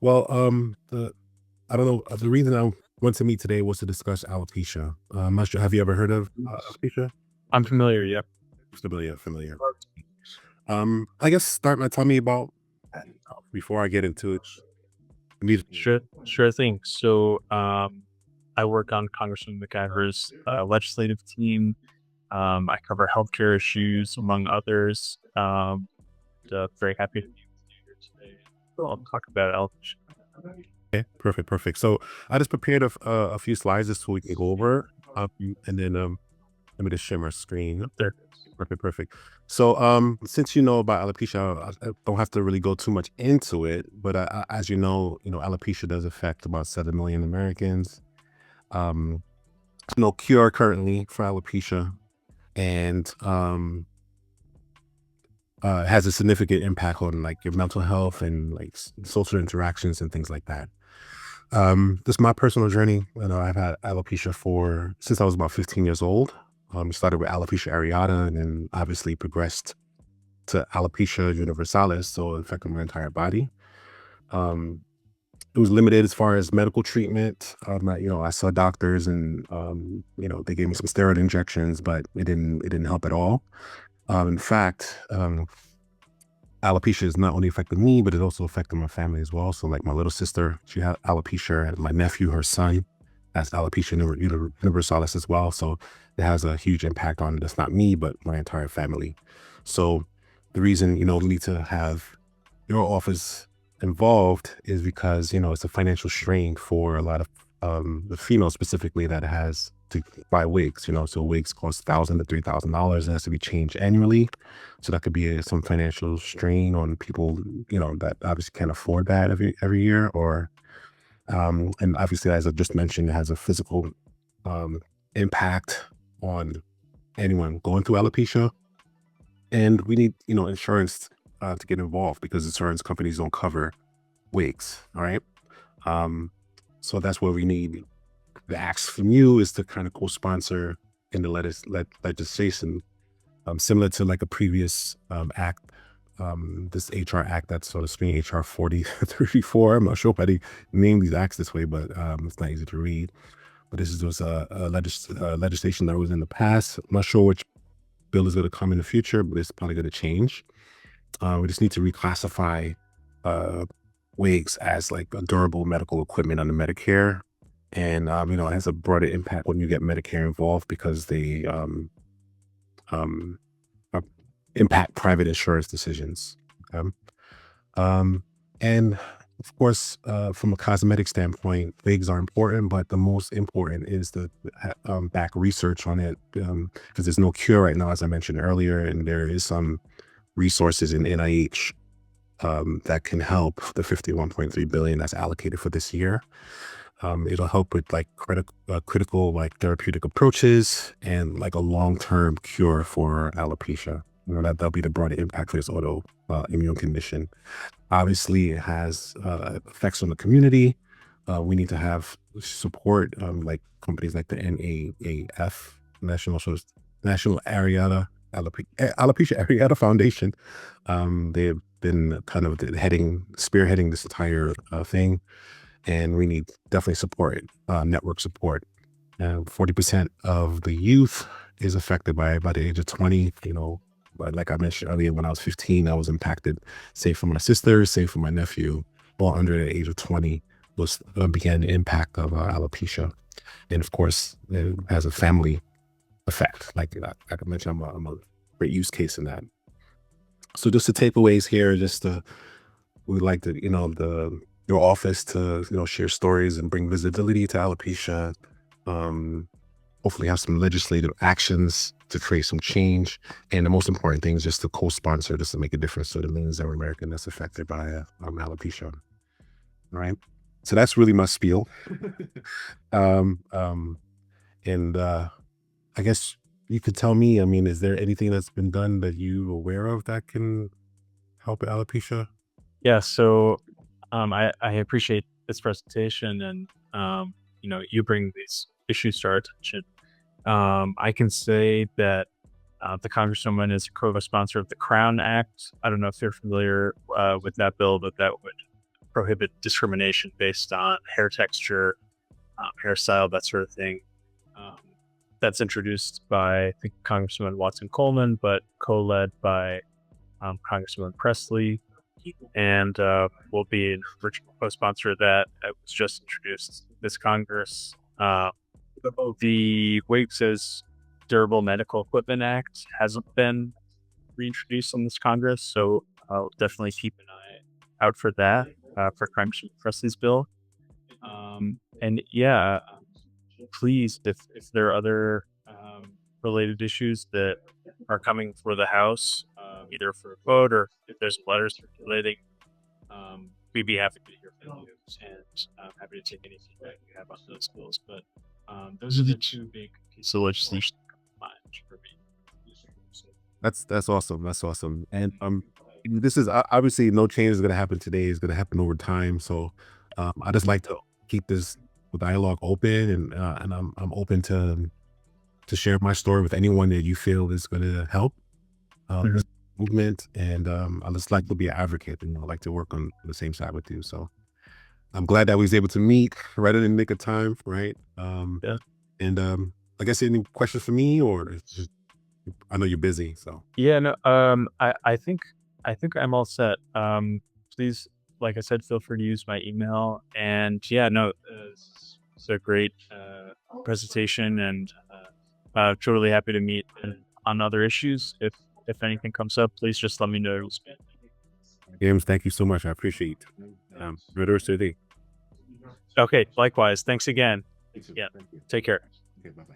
Well, I don't know. The reason I went to meet today was to discuss alopecia. I'm not sure. Have you ever heard of alopecia? I'm familiar, yeah. Familiar, familiar. I guess start by telling me about before I get into it. Immediately. Sure thing. I work on Congressman McIver's legislative team. I cover healthcare issues, among others. Very happy to be with you here today. I'll talk about alopecia. Okay, perfect, perfect. So I just prepared a few slides just so we can go over, and then let me just share my screen. There. Perfect, perfect. So, since you know about alopecia, I don't have to really go too much into it, but as you know, alopecia does affect about 7 million Americans. Um, no cure currently for alopecia, and has a significant impact on like your mental health and like social interactions and things like that. This is my personal journey. You know, I've had alopecia for since I was about 15 years old. Started with alopecia areata and then obviously progressed to alopecia universalis, so it affected my entire body. Um, it was limited as far as medical treatment. I saw doctors and they gave me some steroid injections, but it didn't help at all. In fact, alopecia is not only affecting me, but it also affected my family as well. So like my little sister, she had alopecia, and my nephew, her son, has alopecia universalis as well. So it has a huge impact on just not me, but my entire family. So the reason, we need to have your office involved is because, it's a financial strain for a lot of the females specifically that has to buy wigs, so wigs cost $1,000 to $3,000 and has to be changed annually. So that could be some financial strain on people, that obviously can't afford that every year. Or and obviously, as I just mentioned, it has a physical um, impact on anyone going through alopecia. And we need, insurance to get involved because insurance companies don't cover wigs. All right. Um, so that's where we need the ask from you is to kind of co-sponsor in the legislation, similar to like a previous act, this HR act that's on the screen, HR 4034. I'm not sure if I named these acts this way, but it's not easy to read. But this is just a legislation that was in the past. I'm not sure which bill is going to come in the future, but it's probably going to change. We just need to reclassify uh, wigs as like a durable medical equipment under Medicare. And, it has a broader impact when you get Medicare involved because they um, uh, impact private insurance decisions. Um, um, and of course, from a cosmetic standpoint, wigs are important, but the most important is the back research on it because there's no cure right now, as I mentioned earlier, and there is some resources in NIH that can help the 51.3 billion that's allocated for this year. It'll help with like critical like therapeutic approaches and like a long-term cure for alopecia. That'll be the broader impact for this immune condition. Obviously, it has effects on the community. We need to have support, like companies like the NAAF, National Alopecia Areata Foundation. They've been kind of spearheading this entire thing, and we need definitely support, network support. 40% of the youth is affected by the age of 20, but like I mentioned earlier, when I was 15, I was impacted, say for my sister, say for my nephew, all under the age of 20 was began the impact of alopecia. And of course, it has a family effect. Like I mentioned, I'm a great use case in that. So just the takeaways here, we'd like to, your office to, share stories and bring visibility to alopecia. Um, Hopefully have some legislative actions to create some change. And the most important thing is just to co-sponsor, just to make a difference to the millions of Americans that's affected by alopecia. All right. So that's really my spiel. um, um, and I guess you could tell me, I mean, is there anything that's been done that you aware of that can help with alopecia? Yeah, I appreciate this presentation and you bring these issues to our attention. I can say that the Congresswoman is a co-sponsor of the Crown Act. I don't know if you're familiar with that bill, but that would prohibit discrimination based on hair texture, hairstyle, that sort of thing. Um, that's introduced by, I think, Congressman Watson Coleman, but co-led by Congressman Presley, and will be an original co-sponsor of that. It was just introduced this Congress. The WIGS's Durable Medical Equipment Act hasn't been reintroduced on this Congress, so I'll definitely keep an eye out for that, for Congressman Presley's bill. And yeah, please, if there are other related issues that are coming for the House, either for a vote or if there's letters circulating, we'd be happy to hear from you, and happy to take any feedback you have on those bills. But those are the two big pieces of legislation that come to mind for me. So, That's awesome. That's awesome. And this is obviously no change is going to happen today. It's going to happen over time. So I just like to keep this dialogue open, and I'm open to share my story with anyone that you feel is going to help Mhm. this movement. And I just like to be an advocate, and I like to work on the same side with you. So I'm glad that we was able to meet right in the nick of time, right? Yeah. And I guess any questions for me, or it's just, I know you're busy, so. Yeah, no, I think I'm all set. Please, like I said, feel free to use my email. And yeah, no, it's a great presentation, and totally happy to meet on other issues. If anything comes up, please just let me know. James, thank you so much. I appreciate it. Enjoy the rest of your day. Okay, likewise. Thanks again. Thank you. Yeah, Thank you. take care. Okay, bye-bye.